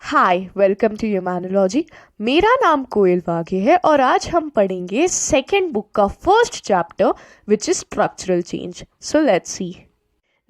Hi welcome to ह्यूमैनोलॉजी। मेरा नाम कोयल वाघे है और आज हम पढ़ेंगे सेकेंड बुक का first chapter which is structural change. So let's see.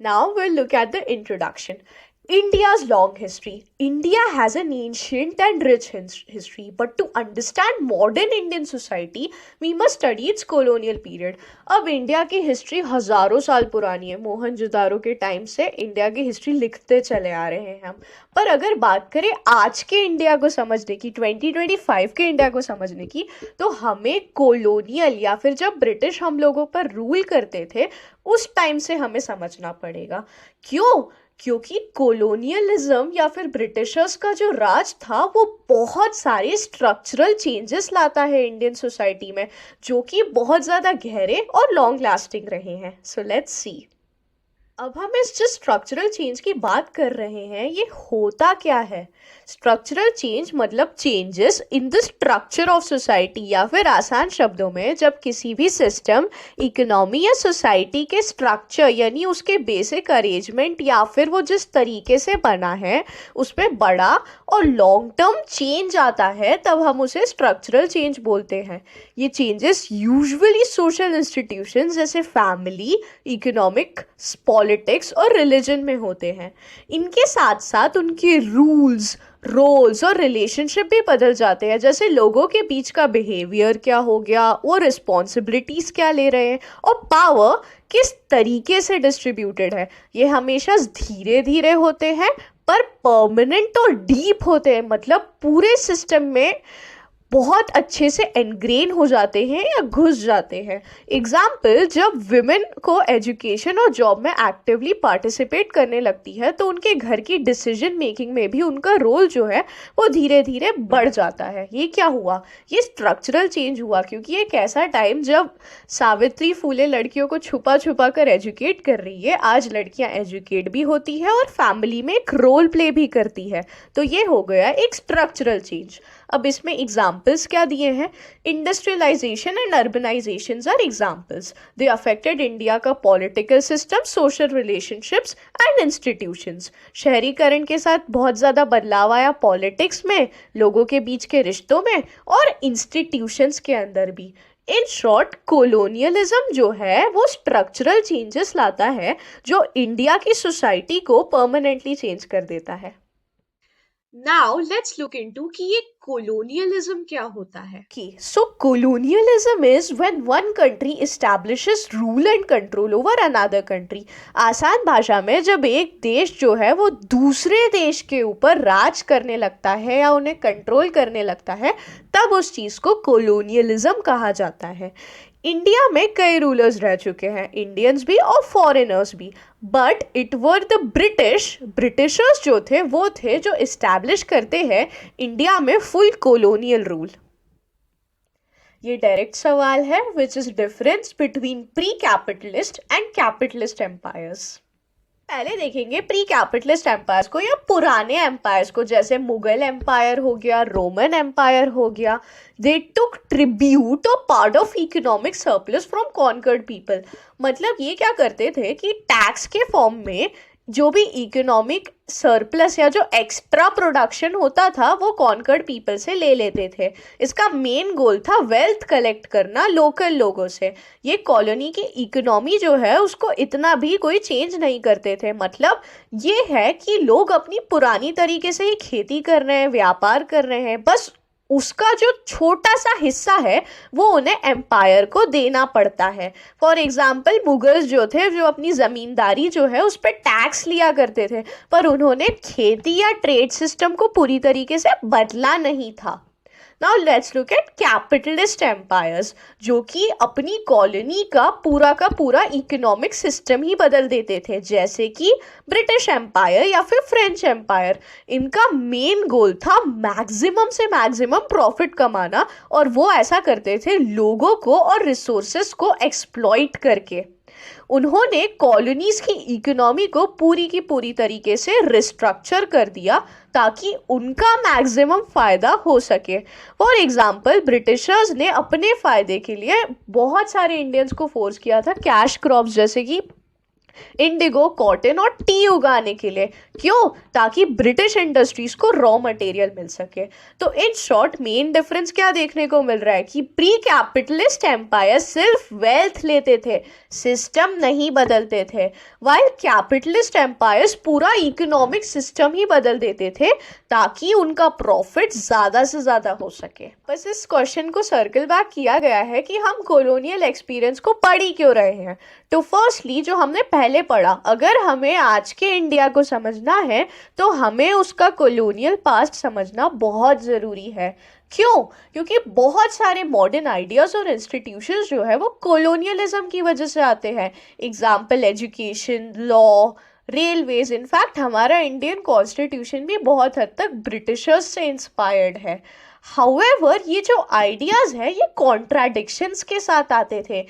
Now we'll look at the introduction. India's long history. India has an ancient and rich history, but to understand modern Indian society, we must study its colonial period. अब India की history हजारों साल पुरानी है। मोहनजोदारो के time से India की history लिखते चले आ रहे हैं हम। पर अगर बात करें आज के इंडिया को समझने की, 2025 के इंडिया को समझने की, तो हमें कोलोनियल या फिर जब ब्रिटिश हम लोगों पर रूल करते थे उस टाइम से हमें समझना पड़ेगा। क्यों? क्योंकि कोलोनियलिज्म या फिर ब्रिटिशर्स का जो राज था वो बहुत सारे स्ट्रक्चरल चेंजेस लाता है इंडियन सोसाइटी में, जो कि बहुत ज़्यादा गहरे और लॉन्ग लास्टिंग रहे हैं। So let's see. अब हम इस जो स्ट्रक्चरल चेंज की बात कर रहे हैं, ये होता क्या है? स्ट्रक्चरल चेंज मतलब changes in the structure of society, या फिर आसान शब्दों में जब किसी भी सिस्टम, इकोनॉमी या सोसाइटी के स्ट्रक्चर यानी उसके बेसिक अरेंजमेंट या फिर वो जिस तरीके से बना है उसमें बड़ा और लॉन्ग टर्म चेंज आता है, तब हम उसे स्ट्रक्चरल चेंज बोलते हैं। ये चेंजेस यूजुअली सोशल इंस्टीट्यूशंस जैसे फैमिली, इकोनॉमिक, पॉलिटिक्स और रिलीजन में होते हैं। इनके साथ साथ उनके रूल्स, रोल्स और रिलेशनशिप भी बदल जाते हैं, जैसे लोगों के बीच का बिहेवियर क्या हो गया, वो रिस्पॉन्सिबिलिटीज क्या ले रहे हैं और पावर किस तरीके से डिस्ट्रीब्यूटेड है। ये हमेशा धीरे धीरे होते हैं पर परमानेंट और डीप होते हैं, मतलब पूरे सिस्टम में बहुत अच्छे से एनग्रेन हो जाते हैं या घुस जाते हैं। एग्जाम्पल, जब विमेन को एजुकेशन और जॉब में एक्टिवली पार्टिसिपेट करने लगती है तो उनके घर की डिसीजन मेकिंग में भी उनका रोल जो है वो धीरे धीरे बढ़ जाता है। ये क्या हुआ? ये स्ट्रक्चरल चेंज हुआ, क्योंकि एक ऐसा टाइम जब सावित्री फूले लड़कियों को छुपा छुपा कर एजुकेट कर रही है, आज लड़कियां एजुकेट भी होती है और फैमिली में एक रोल प्ले भी करती है। तो ये हो गया एक स्ट्रक्चरल चेंज। अब इसमें एग्जाम्पल्स क्या दिए हैं? Industrialisation and urbanisation are examples. They affected India का political system, social relationships and institutions. शहरीकरण के साथ बहुत ज़्यादा बदलाव आया पॉलिटिक्स में, लोगों के बीच के रिश्तों में और इंस्टीट्यूशंस के अंदर भी। इन शॉर्ट, कोलोनियलिज्म जो है वो स्ट्रक्चरल चेंजेस लाता है जो इंडिया की सोसाइटी को परमानेंटली चेंज कर देता है। नाउ लेट्स लुक इनटू कि ये कोलोनियलिज्म क्या होता है। So colonialism is when one country establishes rule and control over another country. आसान भाषा में जब एक देश जो है वो दूसरे देश के ऊपर राज करने लगता है या उन्हें कंट्रोल करने लगता है, तब उस चीज़ को कोलोनियलिज्म कहा जाता है। इंडिया में कई रूलर्स रह चुके हैं, इंडियंस भी और फॉरेनर्स भी, but it were the Britishers जो थे वो थे जो इस्टेब्लिश करते हैं इंडिया में फुल कॉलोनियल रूल। ये डायरेक्ट सवाल है, which is difference between pre capitalist and capitalist empires. पहले देखेंगे प्री कैपिटलिस्ट एम्पायर्स को या पुराने एम्पायर्स को, जैसे मुगल एम्पायर हो गया, रोमन एम्पायर हो गया। दे टुक ट्रिब्यूट और part of economic surplus from conquered people. मतलब ये क्या करते थे कि टैक्स के फॉर्म में जो भी इकोनॉमिक सरप्लस या जो एक्स्ट्रा प्रोडक्शन होता था वो कॉन्कर्ड पीपल से ले लेते थे। इसका मेन गोल था वेल्थ कलेक्ट करना लोकल लोगों से। ये कॉलोनी की इकोनॉमी जो है उसको इतना भी कोई चेंज नहीं करते थे। मतलब ये है कि लोग अपनी पुरानी तरीके से ही खेती कर रहे हैं, व्यापार कर रहे हैं, बस उसका जो छोटा सा हिस्सा है वो उन्हें एम्पायर को देना पड़ता है। फॉर एग्जाम्पल, मुगल्स जो थे जो अपनी ज़मींदारी जो है उस पर टैक्स लिया करते थे, पर उन्होंने खेती या ट्रेड सिस्टम को पूरी तरीके से बदला नहीं था। Now let's look at capitalist empires, जो कि अपनी कॉलोनी का पूरा इकोनॉमिक सिस्टम ही बदल देते थे, जैसे कि ब्रिटिश एम्पायर या फिर फ्रेंच एम्पायर। इनका मेन गोल था मैक्सिमम से मैक्सिमम प्रॉफिट कमाना, और वो ऐसा करते थे लोगों को और रिसोर्सेस को एक्सप्लॉइट करके। उन्होंने कॉलोनीज की इकोनॉमी को पूरी की पूरी तरीके से रिस्ट्रक्चर कर दिया ताकि उनका मैक्सिमम फ़ायदा हो सके। फॉर एग्जाम्पल, ब्रिटिशर्स ने अपने फ़ायदे के लिए बहुत सारे इंडियंस को फोर्स किया था कैश क्रॉप्स जैसे कि इंडिगो, कॉटन और टी उगाने के लिए। क्यों? ताकि ब्रिटिश इंडस्ट्रीज को रॉ मटेरियल मिल सके। तो इन शॉर्ट मेन डिफरेंस क्या देखने को मिल रहा है कि प्री कैपिटलिस्ट एम्पायर सिर्फ वेल्थ लेते थे, सिस्टम नहीं बदलते थे, वाइल कैपिटलिस्ट एम्पायर्स पूरा इकोनॉमिक सिस्टम ही बदल देते थे ताकि उनका प्रॉफिट ज़्यादा से ज़्यादा हो सके। बस इस क्वेश्चन को सर्कल बैक किया गया है कि हम कॉलोनियल एक्सपीरियंस को पढ़ ही क्यों रहे हैं। तो फर्स्टली जो हमने पहले पढ़ा, अगर हमें आज के इंडिया को समझना है तो हमें उसका कॉलोनियल पास्ट समझना बहुत ज़रूरी है। क्यों? क्योंकि बहुत सारे मॉडर्न आइडियाज़ और इंस्टीट्यूशंस जो है वो कॉलोनियलिज्म की वजह से आते हैं। Example education, law, railways, in fact हमारा इंडियन कॉन्स्टिट्यूशन भी बहुत हद तक ब्रिटिशर्स से इंस्पायर्ड है। हाउएवर ये जो आइडियाज़ है ये कॉन्ट्राडिक्शंस के साथ आते थे,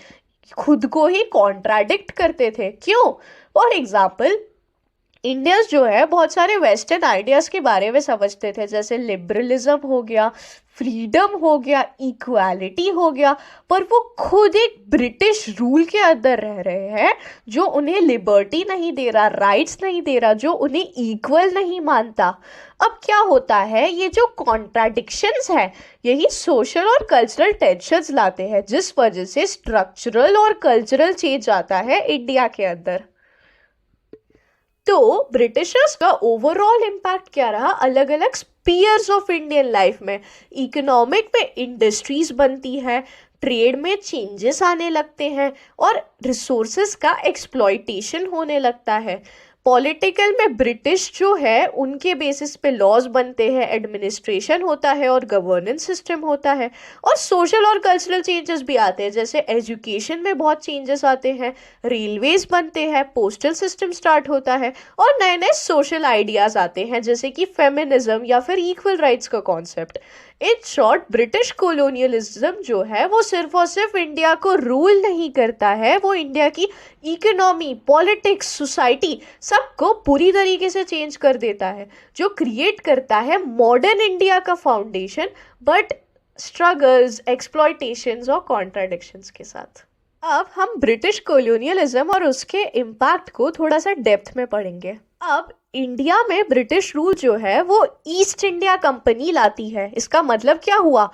खुद को ही कॉन्ट्राडिक्ट करते थे। क्यों? फॉर एग्जाम्पल इंडियंस जो है बहुत सारे वेस्टर्न आइडियाज़ के बारे में समझते थे, जैसे लिबरलिज्म हो गया, फ्रीडम हो गया, इक्वालिटी हो गया, पर वो खुद एक ब्रिटिश रूल के अंदर रह रहे हैं जो उन्हें लिबर्टी नहीं दे रहा, राइट्स नहीं दे रहा, जो उन्हें इक्वल नहीं मानता। अब क्या होता है, ये जो कॉन्ट्राडिक्शंस है यही सोशल और कल्चरल टेंशंस लाते हैं, जिस वजह से स्ट्रक्चरल और कल्चरल चेंज आता है इंडिया के अंदर। तो ब्रिटिशर्स का ओवरऑल इम्पैक्ट क्या रहा अलग अलग स्पीयर्स ऑफ इंडियन लाइफ में? इकोनॉमिक में इंडस्ट्रीज बनती है, ट्रेड में चेंजेस आने लगते हैं और रिसोर्सेज का एक्सप्लॉइटेशन होने लगता है। पॉलिटिकल में ब्रिटिश जो है उनके बेसिस पे लॉज बनते हैं, एडमिनिस्ट्रेशन होता है और गवर्नेंस सिस्टम होता है। और सोशल और कल्चरल चेंजेस भी आते हैं, जैसे एजुकेशन में बहुत चेंजेस आते हैं, रेलवेज बनते हैं, पोस्टल सिस्टम स्टार्ट होता है और नए नए सोशल आइडियाज़ आते हैं जैसे कि फेमिनिज्म या फिर इक्वल राइट्स का कॉन्सेप्ट। इन शॉर्ट ब्रिटिश कॉलोनियलिज्म जो है वो सिर्फ और सिर्फ इंडिया को रूल नहीं करता है, वो इंडिया की इकोनॉमी, पॉलिटिक्स, सोसाइटी सबको पूरी तरीके से चेंज कर देता है, जो क्रिएट करता है मॉडर्न इंडिया का फाउंडेशन, बट स्ट्रगल्स, एक्सप्लॉयटेशंस और कॉन्ट्राडिक्शंस के साथ। अब हम ब्रिटिश कॉलोनियलिज्म और उसके इम्पैक्ट को थोड़ा सा डेप्थ में पढ़ेंगे। अब इंडिया में ब्रिटिश रूल जो है वो ईस्ट इंडिया कंपनी लाती है। इसका मतलब क्या हुआ?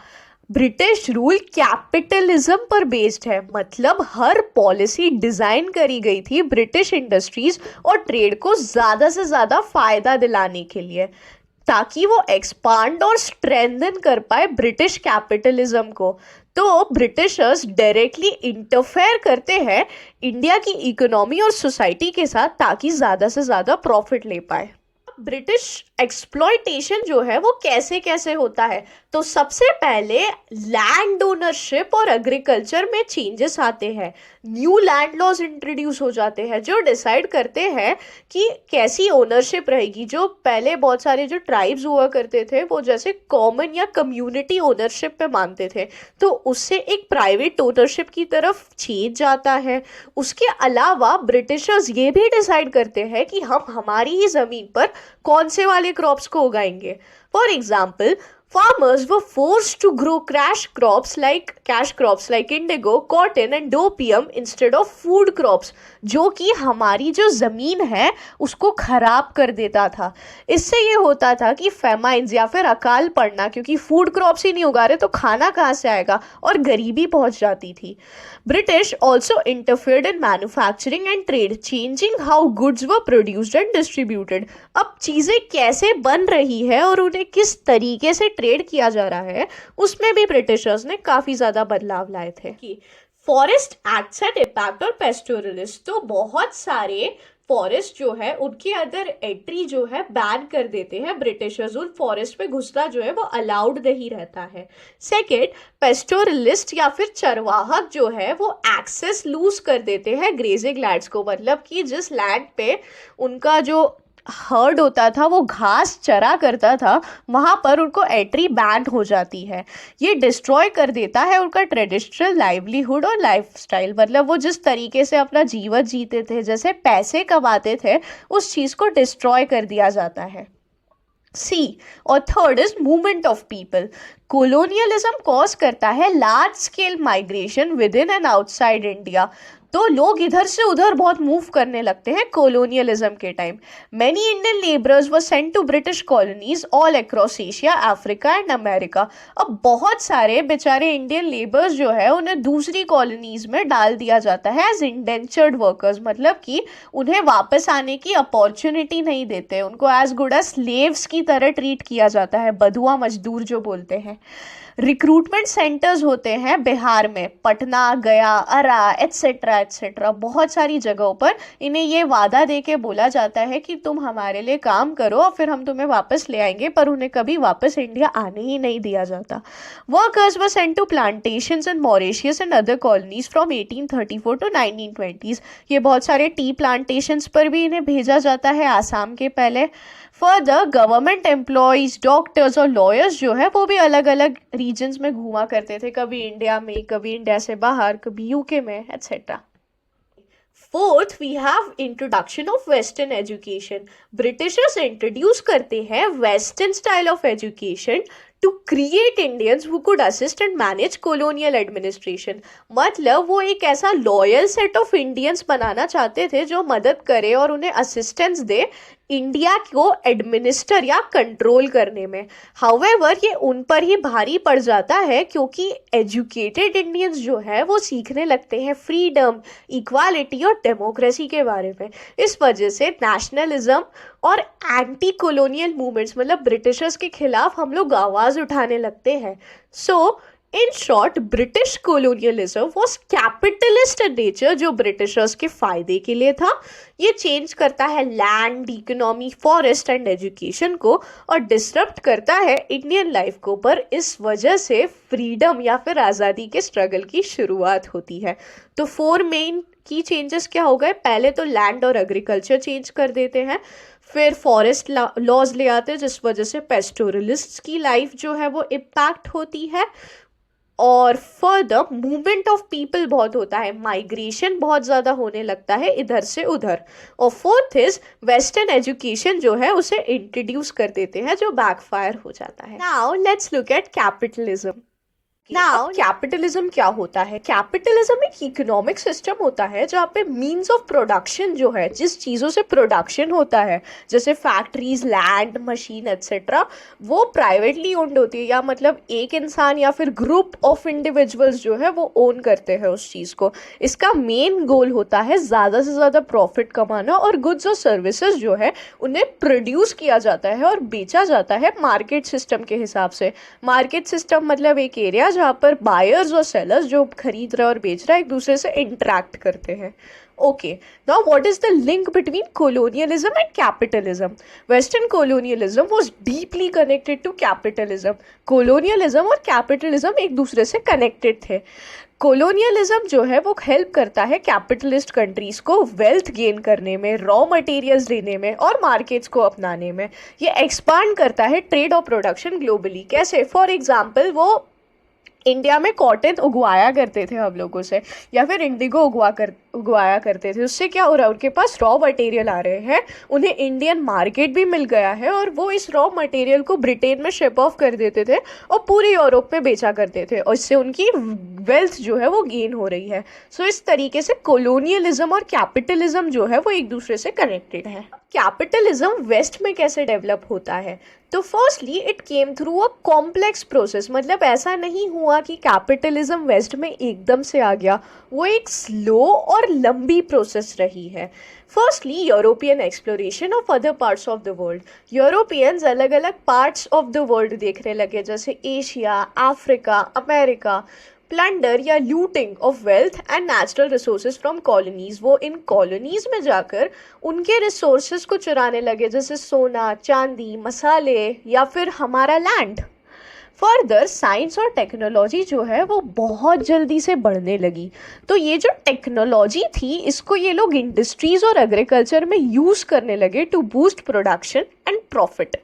ब्रिटिश रूल कैपिटलिज्म पर बेस्ड है, मतलब हर पॉलिसी डिजाइन करी गई थी ब्रिटिश इंडस्ट्रीज और ट्रेड को ज्यादा से ज्यादा फायदा दिलाने के लिए, ताकि वो एक्सपांड और स्ट्रेंथन कर पाए ब्रिटिश कैपिटलिज्म को। तो ब्रिटिशर्स डायरेक्टली इंटरफेयर करते हैं इंडिया की इकोनॉमी और सोसाइटी के साथ ताकि ज़्यादा से ज़्यादा प्रॉफिट ले पाए। ब्रिटिश एक्सप्लॉयटेशन जो है वो कैसे कैसे होता है? तो सबसे पहले लैंड ओनरशिप और एग्रीकल्चर में चेंजेस आते हैं, न्यू लैंड लॉज इंट्रोड्यूस हो जाते हैं जो डिसाइड करते हैं कि कैसी ओनरशिप रहेगी। जो पहले बहुत सारे जो ट्राइब्स हुआ करते थे वो जैसे कॉमन या कम्युनिटी ओनरशिप पे मानते थे, तो उससे एक प्राइवेट ओनरशिप की तरफ चेंज जाता है। उसके अलावा ब्रिटिशर्स ये भी डिसाइड करते हैं कि हम हमारी ही ज़मीन पर कौन से वाले क्रॉप्स को उगाएंगे। For example farmers were forced to grow cash crops like indigo, cotton and opium instead of food crops, जो कि हमारी जो ज़मीन है उसको ख़राब कर देता था। इससे ये होता था कि फेमाइंस या फिर अकाल पड़ना, क्योंकि फूड क्रॉप्स ही नहीं उगा रहे तो खाना कहाँ से आएगा, और गरीबी पहुँच जाती थी। British also interfered in manufacturing and trade, changing how goods were produced and distributed. अब चीज़ें कैसे बन रही है और उन्हें किस तरीके से ट्रेड किया जा रहा है उसमें भी ब्रिटिशर्स ने काफ़ी ज़्यादा बदलाव लाए थे। कि फॉरेस्ट एक्ट्स एंड इम्पैक्ट और पेस्टोरलिस्ट, तो बहुत सारे फॉरेस्ट जो है उनके अंदर एंट्री जो है बैन कर देते हैं ब्रिटिशर्स, उन फॉरेस्ट में घुसना जो है वो अलाउड नहीं रहता है। सेकेंड, पेस्टोरलिस्ट या फिर चरवाहक जो है वो एक्सेस लूज कर देते हैं ग्रेजिंग लैंड्स को, मतलब कि जिस लैंड पे उनका जो हर्ड होता था वो घास चरा करता था वहाँ पर उनको एंट्री बैन हो जाती है। ये डिस्ट्रॉय कर देता है उनका ट्रेडिशनल लाइवलीहुड और लाइफस्टाइल, मतलब वो जिस तरीके से अपना जीवन जीते थे, जैसे पैसे कमाते थे, उस चीज़ को डिस्ट्रॉय कर दिया जाता है। सी और third is movement of people. Colonialism cause करता है large scale migration with in and outside India. तो लोग इधर से उधर बहुत मूव करने लगते हैं कोलोनियलिज्म के time. Many Indian labourers were sent to British colonies all across Asia, Africa and America. अब बहुत सारे बेचारे इंडियन लेबर्स जो है उन्हें दूसरी कॉलोनीज में डाल दिया जाता है एज इंडेंचर्ड वर्कर्स, मतलब कि उन्हें वापस आने की अपॉर्चुनिटी नहीं देते, उनको एज गुड एज स्लेव्स की तरह ट्रीट किया जाता है, बधुआ मजदूर जो बोलते हैं। रिक्रूटमेंट सेंटर्स होते हैं बिहार में, पटना, गया, अरा एट्सेट्रा एट्सेट्रा, बहुत सारी जगहों पर इन्हें ये वादा दे के बोला जाता है कि तुम हमारे लिए काम करो और फिर हम तुम्हें वापस ले आएंगे, पर उन्हें कभी वापस इंडिया आने ही नहीं दिया जाता। Workers were sent to plantations in Mauritius and other colonies from 1834 to 1920s। ये बहुत सारे टी प्लांटेशंस पर भी इन्हें भेजा जाता है आसाम के पहले। फर्दर गवर्नमेंट एम्प्लॉयज, डॉक्टर्स और लॉयर्स जो है वो भी अलग अलग रीजन्स में घूमा करते थे, कभी इंडिया में, कभी इंडिया से बाहर, कभी यूके में, etcetera. Fourth, we have introduction of western education. Britishers introduce करते हैं western style of education to create Indians who could assist and manage colonial administration. मतलब वो एक ऐसा लॉयल सेट ऑफ इंडियंस बनाना चाहते थे जो मदद करे और उन्हें असिस्टेंस दे इंडिया को एडमिनिस्टर या कंट्रोल करने में। हाउएवर ये उन पर ही भारी पड़ जाता है क्योंकि एजुकेटेड इंडियंस जो है वो सीखने लगते हैं फ्रीडम, इक्वालिटी और डेमोक्रेसी के बारे में। इस वजह से नेशनलिज्म और एंटी कॉलोनियल मूवमेंट्स, मतलब ब्रिटिशर्स के खिलाफ हम लोग आवाज़ उठाने लगते हैं। So in short, British colonialism was capitalist in nature, जो ब्रिटिशर्स के फायदे के लिए था। ये चेंज करता है land, economy, forest and education को और डिसरप्ट करता है इंडियन लाइफ को, पर इस वजह से फ्रीडम या फिर आज़ादी के स्ट्रगल की शुरुआत होती है। तो 4 मेन की चेंजेस क्या हो गए? पहले तो लैंड और एग्रीकल्चर चेंज कर देते हैं, फिर फॉरेस्ट लॉज ले आते हैं जिस वजह से पेस्टोरलिस्ट्स की लाइफ जो है वो इम्पैक्ट होती है, और फर्दर मूवमेंट ऑफ पीपल बहुत होता है, माइग्रेशन बहुत ज़्यादा होने लगता है इधर से उधर। और फोर्थ इज वेस्टर्न एजुकेशन जो है उसे इंट्रोड्यूस कर देते हैं जो बैकफायर हो जाता है। Now let's look eight capitalism. Now capitalism क्या होता है? कैपिटलिज्म एक इकोनॉमिक सिस्टम होता है जहाँ पे मीन्स ऑफ प्रोडक्शन जो है, जिस चीज़ों से प्रोडक्शन होता है जैसे फैक्ट्रीज, लैंड, मशीन एट्सेट्रा, वो प्राइवेटली ओन्ड होती है, या मतलब एक इंसान या फिर ग्रुप ऑफ इंडिविजुअल्स जो है वो ओन करते हैं उस चीज़ को। इसका मेन गोल होता है ज़्यादा से ज़्यादा प्रॉफिट कमाना, और गुड्स और सर्विसेज जो है उन्हें प्रोड्यूस किया जाता है और बेचा जाता है मार्केट सिस्टम के हिसाब से। मार्केट सिस्टम मतलब एक एरिया जहाँ पर बायर्स और सेलर्स जो खरीद रहा है और बेच रहा है एक दूसरे से इंटरेक्ट करते हैं। Okay, now what is the link between colonialism and capitalism? Western colonialism was deeply connected to capitalism. Colonialism और capitalism एक दूसरे से connected थे। colonialism जो है वो हेल्प करता है कैपिटलिस्ट कंट्रीज को वेल्थ गेन करने में, रॉ मटेरियल्स लेने में और मार्केट्स को अपनाने में। ये एक्सपांड करता है ट्रेड और प्रोडक्शन ग्लोबली। कैसे? फॉर एग्जाम्पल, वो इंडिया में कॉटन उगवाया करते थे हम लोगों से, या फिर इंडिगो उगवाया करते थे। उससे क्या हो रहा है? उनके पास रॉ मटेरियल आ रहे हैं, उन्हें इंडियन मार्केट भी मिल गया है, और वो इस रॉ मटेरियल को ब्रिटेन में शिप ऑफ कर देते थे और पूरे यूरोप में बेचा करते थे, और इससे उनकी वेल्थ जो है वो गेन हो रही है। सो इस तरीके से कोलोनियलिज्म और कैपिटलिज्म जो है वो एक दूसरे से कनेक्टेड है। कैपिटलिज्म वेस्ट में कैसे डेवलप होता है? तो firstly it came through a complex process, मतलब ऐसा नहीं हुआ कि कैपिटलिज्म वेस्ट में एकदम से आ गया, वो एक स्लो और लंबी प्रोसेस रही है। Firstly European exploration of other parts of the world. Europeans अलग अलग पार्ट्स ऑफ द वर्ल्ड देखने लगे, जैसे एशिया, अफ्रीका, अमेरिका। प्लंडर या looting of wealth and natural resources from colonies, वो इन कॉलोनीज में जाकर उनके रिसोर्सेज को चुराने लगे, जैसे सोना, चांदी, मसाले या फिर हमारा लैंड। फर्दर साइंस और टेक्नोलॉजी जो है वो बहुत जल्दी से बढ़ने लगी, तो ये जो टेक्नोलॉजी थी इसको ये लोग इंडस्ट्रीज और एग्रीकल्चर में यूज़ करने लगे to boost production and profit.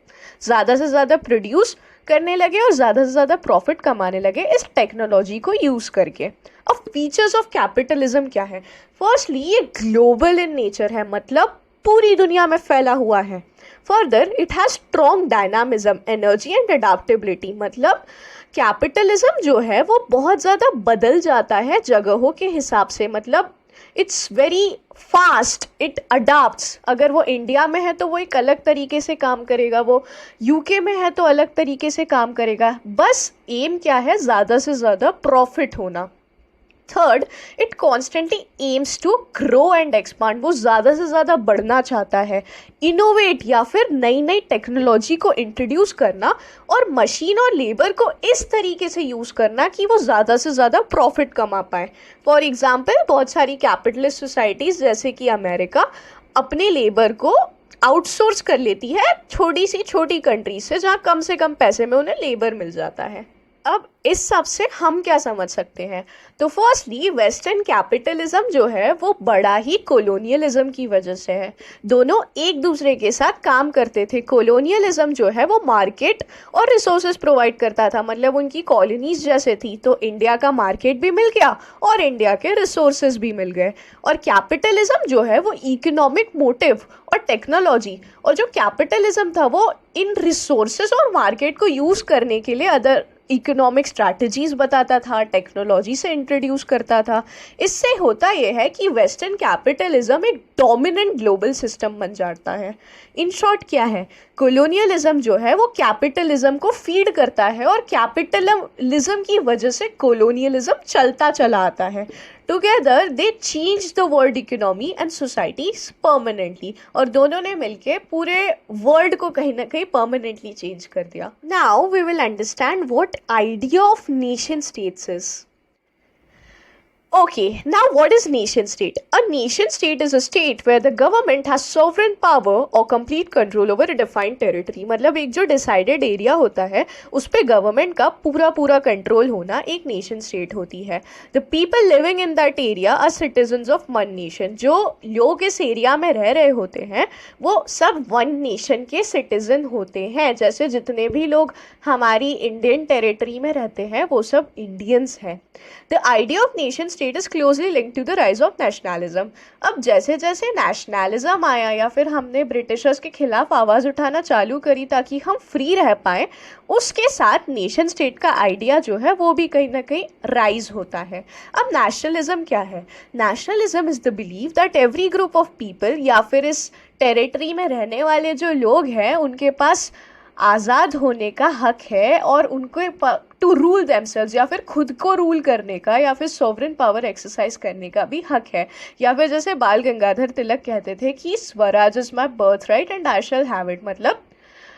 ज़्यादा से ज़्यादा प्रोड्यूस करने लगे और ज़्यादा से ज़्यादा प्रॉफिट कमाने लगे इस टेक्नोलॉजी को यूज़ करके। अब फीचर्स ऑफ कैपिटलिज्म क्या है? फर्स्टली ये ग्लोबल इन नेचर है, मतलब पूरी दुनिया में फैला हुआ है। Further it has strong dynamism, energy and adaptability, मतलब कैपिटलिज्म जो है वो बहुत ज़्यादा बदल जाता है जगहों के हिसाब से। मतलब इट्स वेरी फास्ट, इट अडाप्ट्स। अगर वो इंडिया में है तो वो एक अलग तरीके से काम करेगा, वो यूके में है तो अलग तरीके से काम करेगा। बस एम क्या है, ज़्यादा से ज़्यादा प्रॉफिट होना। Third, it constantly aims to grow and expand, वो ज़्यादा से ज़्यादा बढ़ना चाहता है। इनोवेट या फिर नई नई टेक्नोलॉजी को इंट्रोड्यूस करना और मशीन और लेबर को इस तरीके से यूज़ करना कि वो ज़्यादा से ज़्यादा प्रॉफिट कमा पाए। फॉर एग्जाम्पल, बहुत सारी कैपिटलिस्ट सोसाइटीज़ जैसे कि अमेरिका अपने लेबर को आउटसोर्स कर लेती है छोटी कंट्रीज से, जहाँ कम से कम पैसे में उन्हें लेबर मिल जाता है। अब इस सब से हम क्या समझ सकते हैं? तो फर्स्टली, वेस्टर्न कैपिटलिज्म जो है वो बड़ा ही कोलोनियलिज्म की वजह से है। दोनों एक दूसरे के साथ काम करते थे। कोलोनियलिज्म जो है वो मार्केट और रिसोर्सेज प्रोवाइड करता था, मतलब उनकी कॉलोनीज जैसे थी, तो इंडिया का मार्केट भी मिल गया और इंडिया के रिसोर्सेज भी मिल गए। और कैपिटलिज्म जो है वो इकोनॉमिक मोटिव और टेक्नोलॉजी, और जो कैपिटलिज्म था वो इन रिसोर्सेज और मार्केट को यूज़ करने के लिए अदर इकोनॉमिक स्ट्रैटेजीज बताता था, टेक्नोलॉजी से इंट्रोड्यूस करता था। इससे होता यह है कि वेस्टर्न कैपिटलिज्म एक डोमिनेंट ग्लोबल सिस्टम बन जाता है। इन शॉर्ट क्या है, कोलोनियलिज्म जो है वो कैपिटलिज्म को फीड करता है और कैपिटलिज्म की वजह से कोलोनियलिज्म चलता चला आता है। Together they change the world economy and society permanently, और दोनों ने मिलके पूरे वर्ल्ड को कहीं ना कहीं परमानेंटली चेंज कर दिया। Now we will understand what idea of nation states is. Okay, now what is nation state? A nation state is a state where the government has sovereign power or complete control over a defined territory. मतलब एक जो decided area होता है उस पे government का पूरा पूरा control होना एक nation state होती है. The people living in that area are citizens of one nation. जो लोग इस area में रह रहे होते हैं वो सब one nation के citizen होते हैं. जैसे जितने भी लोग हमारी Indian territory में रहते हैं वो सब Indians हैं. The idea of nation state is closely linked to the rise of nationalism. अब जैसे जैसे nationalism आया या फिर हमने ब्रिटिशर्स के खिलाफ आवाज़ उठाना चालू करी ताकि हम फ्री रह पाए, उसके साथ नेशन स्टेट का आइडिया जो है वो भी कहीं ना कहीं राइज होता है. अब नेशनलिज्म क्या है? Nationalism is the believe that every group of people या फिर इस टेरिटरी में रहने वाले जो लोग हैं उनके पास आज़ाद होने का हक है और उनको टू रूल देमसेल्व्स या फिर खुद को रूल करने का या फिर सॉवरेन पावर एक्सरसाइज करने का भी हक है. या फिर जैसे बाल गंगाधर तिलक कहते थे कि Swaraj is my birth right and I shall have it, मतलब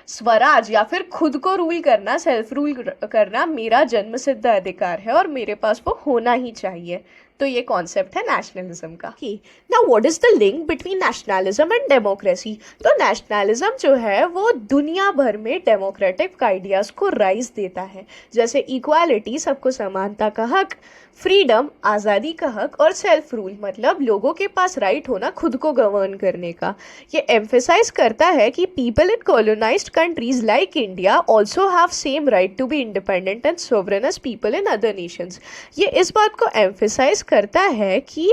स्वराज या फिर खुद को रूल करना, सेल्फ रूल करना मेरा जन्म सिद्ध अधिकार है और मेरे पास वो होना ही चाहिए. तो ये कॉन्सेप्ट है नेशनलिज्म का. Now what is the link between nationalism and democracy? तो नेशनलिज्म जो है वो दुनिया भर में डेमोक्रेटिक आइडियाज़ को राइज देता है, जैसे इक्वालिटी, सबको समानता का हक, फ्रीडम, आज़ादी का हक, और सेल्फ रूल, मतलब लोगों के पास राइट होना खुद को गवर्न करने का. ये एम्फेसाइज करता है कि people in colonised countries like India also have same right to be independent and sovereign as people in other nations. ये इस बात को एम्फेसाइज करता है कि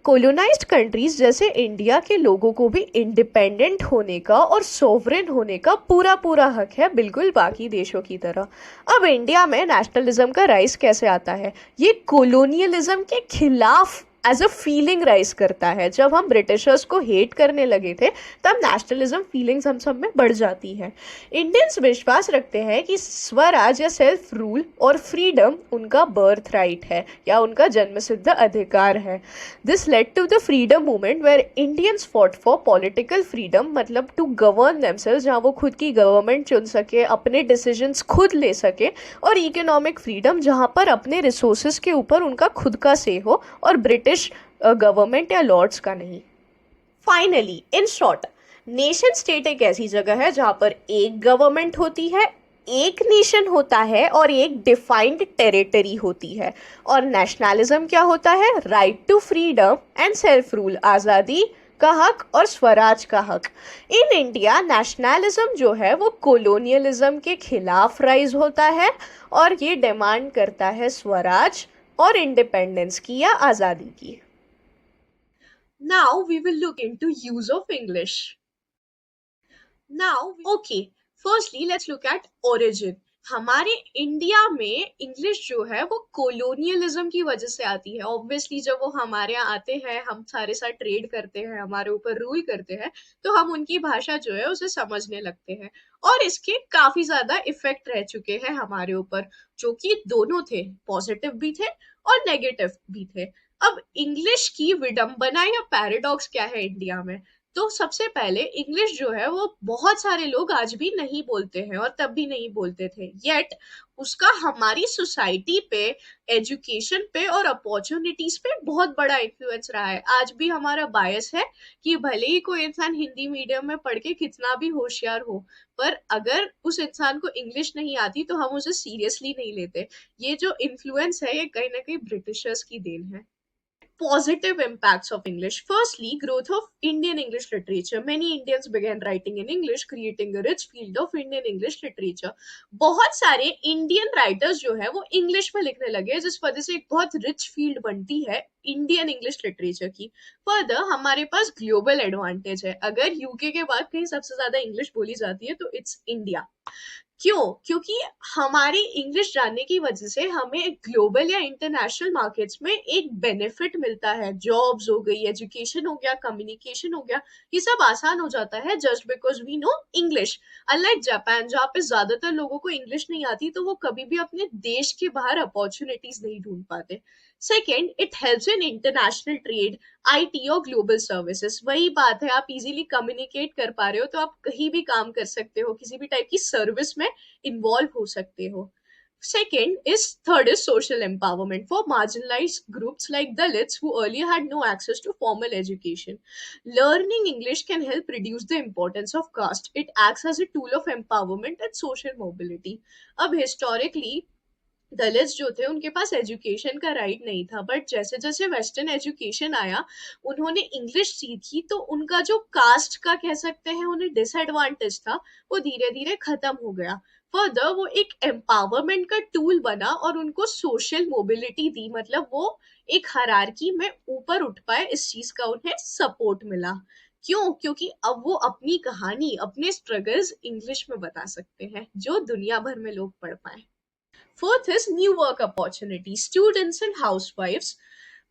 कोलोनाइज्ड कंट्रीज जैसे इंडिया के लोगों को भी इंडिपेंडेंट होने का और सोवरेन होने का पूरा पूरा हक है, बिल्कुल बाकी देशों की तरह. अब इंडिया में नेशनलिज्म का राइज कैसे आता है? ये कोलोनियलिज्म के खिलाफ एज अ फीलिंग राइज करता है. जब हम ब्रिटिशर्स को हेट करने लगे थे तब नेशनलिज्म फीलिंग्स हम सब में बढ़ जाती है. इंडियंस विश्वास रखते हैं कि स्वराज या सेल्फ रूल और फ्रीडम उनका बर्थ राइट है या उनका जन्मसिद्ध अधिकार है. This led to the freedom movement where Indians fought for political freedom, मतलब टू गवर्न देमसेल्व्स, जहाँ वो खुद की गवर्नमेंट चुन सके, अपने डिसीजंस खुद ले सके, और इकोनॉमिक फ्रीडम जहाँ पर अपने रिसोर्सेज के ऊपर उनका खुद का से हो और ब्रिटिश गवर्नमेंट या लॉर्ड्स का नहीं. Finally, in short, nation state एक ऐसी जगह है जहां पर एक गवर्नमेंट होती है, एक नेशन होता है और एक डिफाइंड टेरिटरी होती है. और नेशनलिज्म क्या होता है? Right to freedom and self rule, आज़ादी का हक और स्वराज का हक. इन इंडिया नेशनलिज्म जो है वो कोलोनियलिज्म के खिलाफ राइज होता है और ये डिमांड करता है स्वराज और इंडिपेंडेंस की या आज़ादी की. Now we will look into use of English. Now, okay, firstly let's look at origin. हमारे इंडिया में इंग्लिश जो है वो कोलोनियलिज्म की वजह से आती है। ऑब्वियसली जब वो हमारे यहाँ आते हैं, हम सारे साथ ट्रेड करते हैं, हमारे ऊपर रूल करते हैं, तो हम उनकी भाषा जो है उसे समझने लगते हैं। और इसके काफी ज्यादा इफेक्ट रह चुके हैं हमारे ऊपर, जो कि दोनों थे, पॉजिटिव भी थे और नेगेटिव भी थे। अब इंग्लिश की विडंबना या पैराडॉक्स क्या है इंडिया में? तो सबसे पहले इंग्लिश जो है वो बहुत सारे लोग आज भी नहीं बोलते हैं और तब भी नहीं बोलते थे, येट उसका हमारी सोसाइटी पे, एजुकेशन पे और अपॉर्चुनिटीज पे बहुत बड़ा इन्फ्लुएंस रहा है। आज भी हमारा बायस है कि भले ही कोई इंसान हिंदी मीडियम में पढ़ के कितना भी होशियार हो, पर अगर उस इंसान को इंग्लिश नहीं आती तो हम उसे सीरियसली नहीं लेते। ये जो इन्फ्लुएंस है ये कहीं ना कहीं ब्रिटिशर्स की देन है। Positive impacts of English. Firstly, growth of Indian English literature. Many Indians began writing in English, creating a rich field of Indian English literature. बहुत सारे इंडियन राइटर्स जो है वो इंग्लिश में लिखने लगे, जिस वजह से एक बहुत रिच फील्ड बनती है इंडियन इंग्लिश लिटरेचर की। फर्दर हमारे पास ग्लोबल एडवांटेज है। अगर यूके के बाद कहीं सबसे ज्यादा इंग्लिश बोली जाती है तो इट्स इंडिया। क्यों? क्योंकि हमारी इंग्लिश जानने की वजह से हमें ग्लोबल या इंटरनेशनल मार्केट्स में एक बेनिफिट मिलता है। जॉब्स हो गई, एजुकेशन हो गया, कम्युनिकेशन हो गया, ये सब आसान हो जाता है just because we know English. Unlike Japan जहाँ पे ज्यादातर लोगों को इंग्लिश नहीं आती, तो वो कभी भी अपने देश के बाहर अपॉर्चुनिटीज नहीं ढूंढ पाते। Second, it helps in international trade, IT और ग्लोबल सर्विसेज। वही बात है, आप इजीली कम्युनिकेट कर पा रहे हो तो आप कहीं भी काम कर सकते हो, किसी भी टाइप की सर्विस में इन्वॉल्व हो सकते हो। Third is social empowerment for marginalized groups like Dalits who earlier had no access to formal education. Learning English can help reduce the importance of caste. It acts as a tool of empowerment and social mobility. अब historically Dalits जो थे उनके पास education का right नहीं था, but जैसे जैसे western education आया, उन्होंने इंग्लिश सीखी, तो उनका जो कास्ट का कह सकते हैं उन्हें डिसएडवांटेज था, वो धीरे धीरे खत्म हो गया। फर्दर वो एक एम्पावरमेंट का टूल बना और उनको सोशल मोबिलिटी दी, मतलब वो एक हायरार्की में ऊपर उठ पाए, इस चीज का उन्हें सपोर्ट मिला। क्यों? क्योंकि अब वो अपनी कहानी, अपने स्ट्रगल्स इंग्लिश में बता सकते हैं, जो दुनिया भर में लोग पढ़ पाए। Fourth is new work opportunities. Students and housewives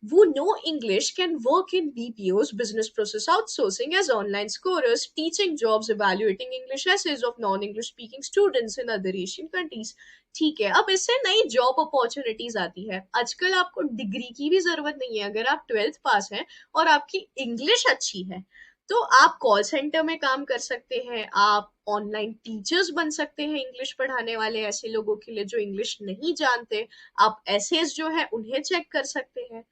who know English can work in BPOs, business process outsourcing, as online scorers, teaching jobs, evaluating English essays of non-English speaking students in other Asian countries. ठीक है, अब इससे नई job opportunities आती है। आजकल आपको degree की भी जरूरत नहीं है। अगर आप 12th पास हैं और आपकी इंग्लिश अच्छी है, तो आप कॉल सेंटर में काम कर सकते हैं, आप ऑनलाइन टीचर्स बन सकते हैं इंग्लिश पढ़ाने वाले ऐसे लोगों के लिए जो इंग्लिश नहीं जानते। आप एसेज जो है उन्हें चेक कर सकते हैं।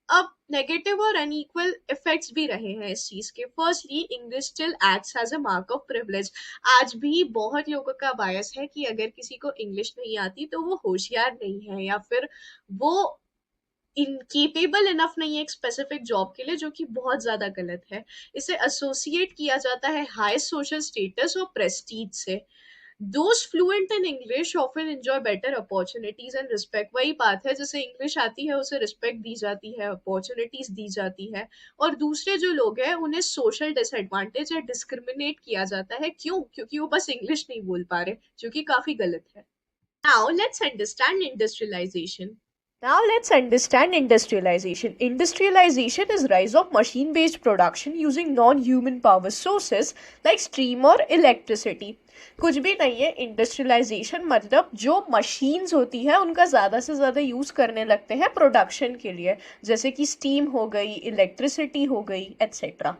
अब नेगेटिव और अनइक्वल इफेक्ट्स भी रहे हैं इस चीज के। Firstly, English still acts as a mark of privilege. आज भी बहुत लोगों का बायस है कि अगर किसी को इंग्लिश नहीं आती तो वो होशियार नहीं है, या फिर वो इनकेपेबल इनफ नहीं है एक स्पेसिफिक जॉब के लिए, जो कि बहुत ज्यादा गलत है। इसे एसोसिएट किया जाता है हाई सोशल स्टेटस और प्रेस्टीज से। Those fluent in English often enjoy better opportunities and respect. वही बात है, जैसे इंग्लिश आती है उसे रिस्पेक्ट दी जाती है, अपॉर्चुनिटीज दी जाती है, और दूसरे जो लोग हैं उन्हें सोशल डिसएडवांटेज या डिस्क्रिमिनेट किया जाता है। क्यों? क्योंकि वो बस इंग्लिश नहीं बोल पा रहे, जो कि काफी गलत है। Now let's understand industrialization. Now let's understand industrialization. Industrialization is rise of machine-based production using non-human power sources like steam or electricity. कुछ भी नहीं है इंडस्ट्रियलाइजेशन, मतलब जो मशीन्स होती है उनका ज़्यादा से ज़्यादा यूज़ करने लगते हैं प्रोडक्शन के लिए, जैसे कि स्टीम हो गई, इलेक्ट्रिसिटी हो गई, एट्सेट्रा।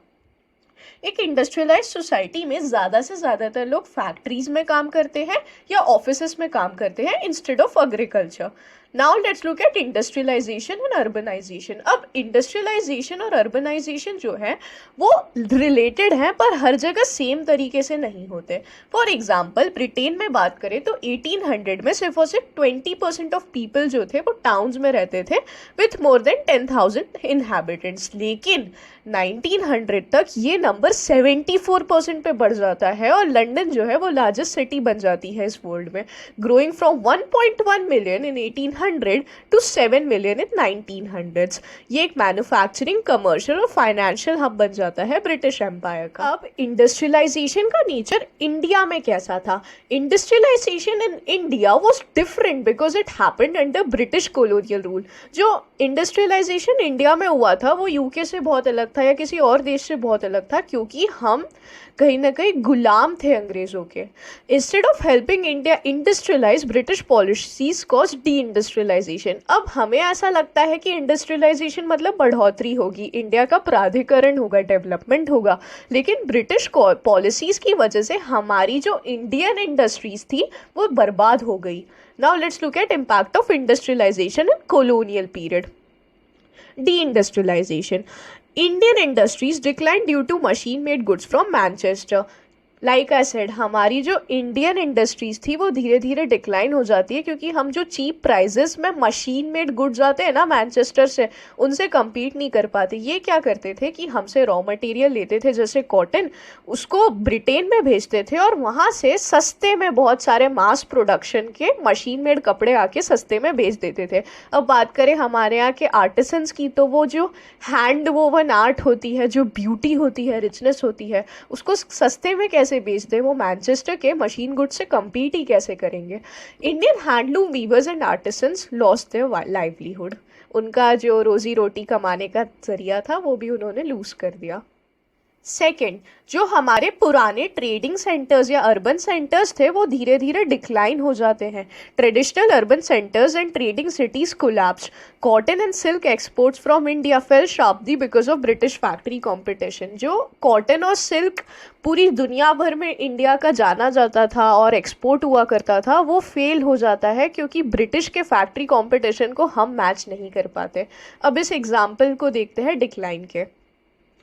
एक इंडस्ट्रियलाइज सोसाइटी में ज़्यादा से ज़्यादातर लोग फैक्ट्रीज में काम करते हैं या ऑफिसेस में काम करते हैं instead of agriculture. Now let's look at industrialisation and urbanisation. अब इंडस्ट्रियलाइजेशन और अर्बनाइजेशन जो है वो रिलेटेड हैं, पर हर जगह सेम तरीके से नहीं होते। फॉर एग्जाम्पल, ब्रिटेन में बात करें तो 1800 में सिर्फ और सिर्फ 20% ऑफ पीपल जो थे वो टाउन्स में रहते थे विथ मोर देन 10,000 इनहैबिटेंट्स। लेकिन 1900 तक ये नंबर 74% पे बढ़ जाता है और लंदन जो है वो लार्जेस्ट सिटी बन जाती है इस वर्ल्ड में, growing from 1.1 million in 1800 to 7 million in 1900s। ये एक मैन्युफैक्चरिंग, कमर्शियल और फाइनेंशियल हब बन जाता है ब्रिटिश एम्पायर का। अब इंडस्ट्रियलाइजेशन का नेचर इंडिया में कैसा था? Industrialisation in India was different because it happened under British colonial rule. जो इंडस्ट्रियलाइजेशन इंडिया में हुआ था वो यूके से बहुत अलग था या किसी और देश से बहुत अलग था, क्योंकि हम कहीं ना कहीं गुलाम थे अंग्रेजों के। Instead of helping India industrialise, British policies cause deindustrialisation. अब हमें ऐसा लगता है कि इंडस्ट्रियलाइजेशन मतलब बढ़ोतरी होगी, इंडिया का प्राधिकरण होगा, डेवलपमेंट होगा, लेकिन ब्रिटिश पॉलिसीज की वजह से हमारी जो इंडियन इंडस्ट्रीज थी वो बर्बाद हो गई। Now let's look at impact of industrialisation in colonial period. Deindustrialization. Indian industries declined due to machine-made goods from Manchester. Like I said, हमारी जो इंडियन इंडस्ट्रीज थी वो धीरे धीरे डिक्लाइन हो जाती है, क्योंकि हम जो चीप प्राइजेस में मशीन मेड गुड्स आते हैं ना मैनचेस्टर से, उनसे कम्पीट नहीं कर पाते। ये क्या करते थे कि हमसे रॉ मटेरियल लेते थे जैसे कॉटन, उसको ब्रिटेन में भेजते थे और वहाँ से सस्ते में बहुत सारे मास प्रोडक्शन के मशीन मेड कपड़े आके सस्ते में बेच देते थे। अब बात करें हमारे यहाँ के आर्टिसंस की, तो वो जो हैंड वोवन आर्ट होती है, जो ब्यूटी होती है, रिचनेस होती है, उसको सस्ते में कैसे बेच दे? वो मैनचेस्टर के मशीन गुड्स से compete ही कैसे करेंगे? Indian handloom weavers and artisans lost their livelihood. उनका जो रोजी रोटी कमाने का जरिया था वो भी उन्होंने लूज कर दिया। सेकेंड, जो हमारे पुराने ट्रेडिंग सेंटर्स या अर्बन सेंटर्स थे वो धीरे धीरे डिक्लाइन हो जाते हैं। Traditional urban centres and trading cities collapsed. Cotton and silk exports from India fail sharply because of British factory competition. जो कॉटन और सिल्क पूरी दुनिया भर में इंडिया का जाना जाता था और एक्सपोर्ट हुआ करता था, वो फेल हो जाता है क्योंकि ब्रिटिश के फैक्ट्री कंपटीशन को हम मैच नहीं कर पाते। अब इस एग्जाम्पल को देखते हैं डिक्लाइन के।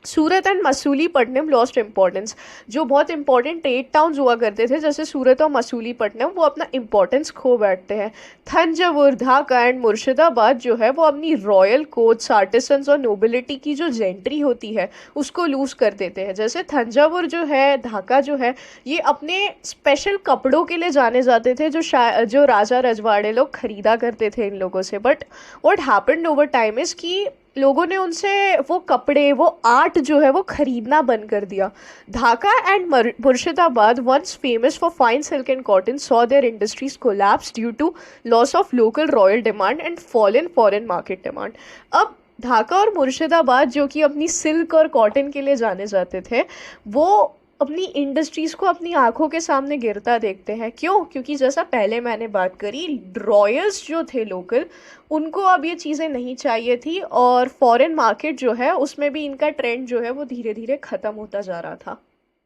सूरत एंड मसूलीपट्टनम लॉस्ट इम्पोर्टेंस। जो बहुत इंपॉर्टेंट ट्रेड टाउन्स हुआ करते थे जैसे सूरत और मसूलीपट्टनम, वो अपना इंपॉर्टेंस खो बैठते हैं। थंजावुर, ढाका एंड मुर्शिदाबाद जो है वो अपनी रॉयल कोर्ट्स, आर्टिसंस और नोबिलिटी की जो जेंट्री होती है उसको लूज कर देते हैं। जैसे थंजावुर जो है, ढाका जो है, ये अपने स्पेशल कपड़ों के लिए जाने जाते थे जो राजा रजवाड़े लोग खरीदा करते थे इन लोगों से। But what happened over time is कि लोगों ने उनसे वो कपड़े, वो आर्ट जो है वो खरीदना बंद कर दिया। Dhaka and Murshidabad, once famous for fine silk and cotton, saw their industries collapse due to loss of local royal demand and fall in foreign market demand. अब ढाका और मुर्शिदाबाद जो कि अपनी सिल्क और कॉटन के लिए जाने जाते थे, वो अपनी इंडस्ट्रीज़ को अपनी आंखों के सामने गिरता देखते हैं। क्यों? क्योंकि जैसा पहले मैंने बात करी, रॉयल्स जो थे लोकल, उनको अब ये चीज़ें नहीं चाहिए थी और फॉरेन मार्केट जो है उसमें भी इनका ट्रेंड जो है वो धीरे धीरे ख़त्म होता जा रहा था।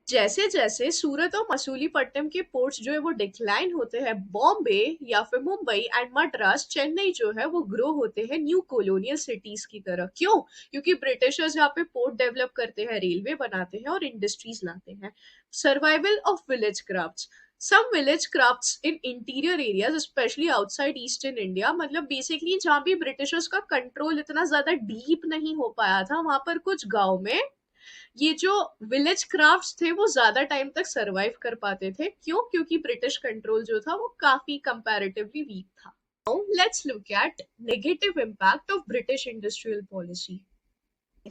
जैसे जैसे सूरत और मसूलीपट्टनम के पोर्ट्स जो है वो डिक्लाइन होते हैं, बॉम्बे या फिर मुंबई एंड मद्रास, चेन्नई जो है वो ग्रो होते हैं न्यू कॉलोनियल सिटीज की तरह। क्यों? क्योंकि ब्रिटिशर्स यहाँ पे पोर्ट डेवलप करते हैं, रेलवे बनाते हैं और इंडस्ट्रीज लाते हैं। Survival of village crafts. Some village crafts in interior areas specially outside eastern India, मतलब बेसिकली जहाँ भी ब्रिटिशर्स का कंट्रोल इतना ज्यादा डीप नहीं हो पाया था, वहां पर कुछ गाँव में ये जो विलेज क्राफ्ट्स थे वो ज्यादा टाइम तक सरवाइव कर पाते थे। क्यों? क्योंकि ब्रिटिश कंट्रोल जो था वो काफी कंपैरेटिवली वीक था। Now let's look at negative impact of British industrial policy.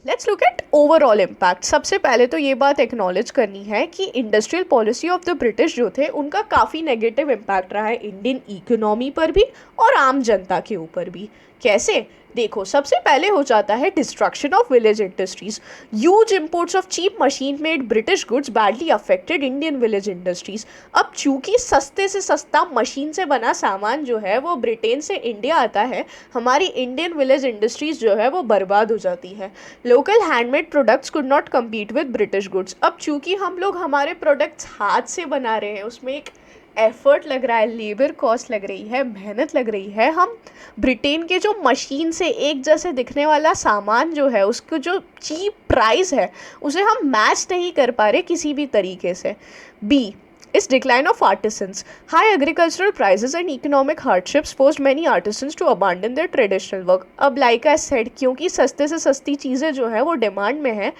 Let's look eight overall impact. सबसे पहले तो ये बात एक्नॉलेज करनी है कि industrial policy of the British जो थे उनका काफ़ी नेगेटिव इम्पैक्ट रहा है इंडियन इकोनॉमी पर भी और आम जनता के ऊपर भी। कैसे? देखो, सबसे पहले हो जाता है destruction of village industries. Huge imports of cheap machine made British goods badly affected Indian village industries. अब चूंकि सस्ते से सस्ता मशीन से बना सामान जो है वो ब्रिटेन से इंडिया आता है, हमारी इंडियन विलेज इंडस्ट्रीज जो है वो बर्बाद हो जाती है। Local handmade products could not compete with British goods. अब चूंकि हम लोग हमारे प्रोडक्ट्स हाथ से बना रहे हैं, उसमें एक एफर्ट लग रहा है, लेबर कॉस्ट लग रही है, मेहनत लग रही है, हम ब्रिटेन के जो मशीन से एक जैसे दिखने वाला सामान जो है उसको जो चीप प्राइस है उसे हम मैच नहीं कर पा रहे किसी भी तरीके से। B, is decline of artisans. High agricultural prices and economic hardships forced many artisans to abandon their traditional work. अब like I said, क्योंकि सस्ते से सस्ती चीज़ें जो है वो डिमांड में है,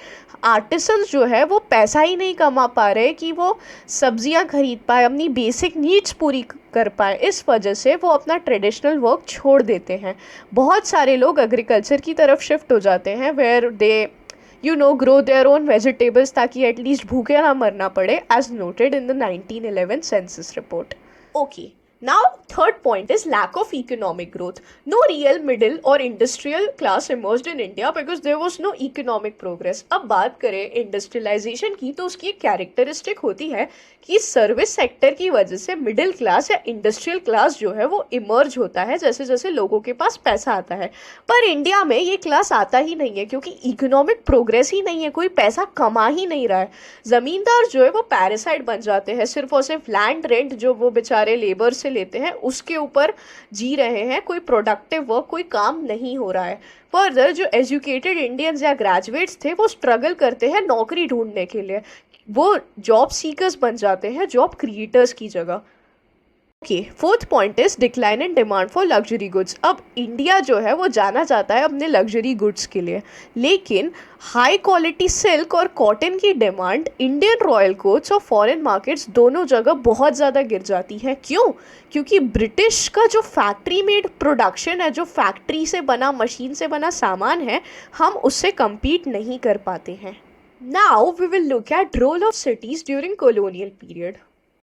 आर्टिसंस जो है वो पैसा ही नहीं कमा पा रहे कि वो सब्जियां खरीद पाए, अपनी बेसिक नीड्स पूरी कर पाए। इस वजह से वो अपना ट्रेडिशनल वर्क छोड़ देते हैं। बहुत सारे लोग एग्रीकल्चर की तरफ शिफ्ट हो जाते हैं, where they grow their own vegetables ताकि एटलीस्ट भूखे ना मरना पड़े, as noted in the 1911 census report. Okay. Now, third point is lack of economic growth. No real middle or industrial class emerged in India because there was no economic progress. अब बात करें industrialisation की तो उसकी एक characteristic होती है कि सर्विस सेक्टर की वजह से मिडिल क्लास या इंडस्ट्रियल क्लास जो है वो इमर्ज होता है जैसे जैसे लोगों के पास पैसा आता है। पर इंडिया में ये क्लास आता ही नहीं है क्योंकि इकोनॉमिक प्रोग्रेस ही नहीं है, कोई पैसा कमा ही नहीं रहा है। ज़मींदार जो है वो पैरासाइट बन जाते हैं, सिर्फ और सिर्फ लैंड रेंट जो वो बेचारे लेबर से लेते हैं उसके ऊपर जी रहे हैं, कोई प्रोडक्टिव वर्क, कोई काम नहीं हो रहा है। फर्दर जो एजुकेटेड इंडियंस या ग्रेजुएट्स थे वो स्ट्रगल करते हैं नौकरी ढूंढने के लिए, वो जॉब सीकर्स बन जाते हैं जॉब क्रिएटर्स की जगह। Okay, fourth point is decline in demand for luxury goods. अब इंडिया जो है वो जाना जाता है अपने लग्जरी गुड्स के लिए, लेकिन हाई क्वालिटी सिल्क और कॉटन की डिमांड इंडियन रॉयल कोट्स और फॉरेन मार्केट्स दोनों जगह बहुत ज़्यादा गिर जाती है। क्यों? क्योंकि ब्रिटिश का जो फैक्ट्री मेड प्रोडक्शन है, जो फैक्ट्री से बना, मशीन से बना सामान है, हम उससे compete नहीं कर पाते हैं। Now we will look at role of cities during colonial period.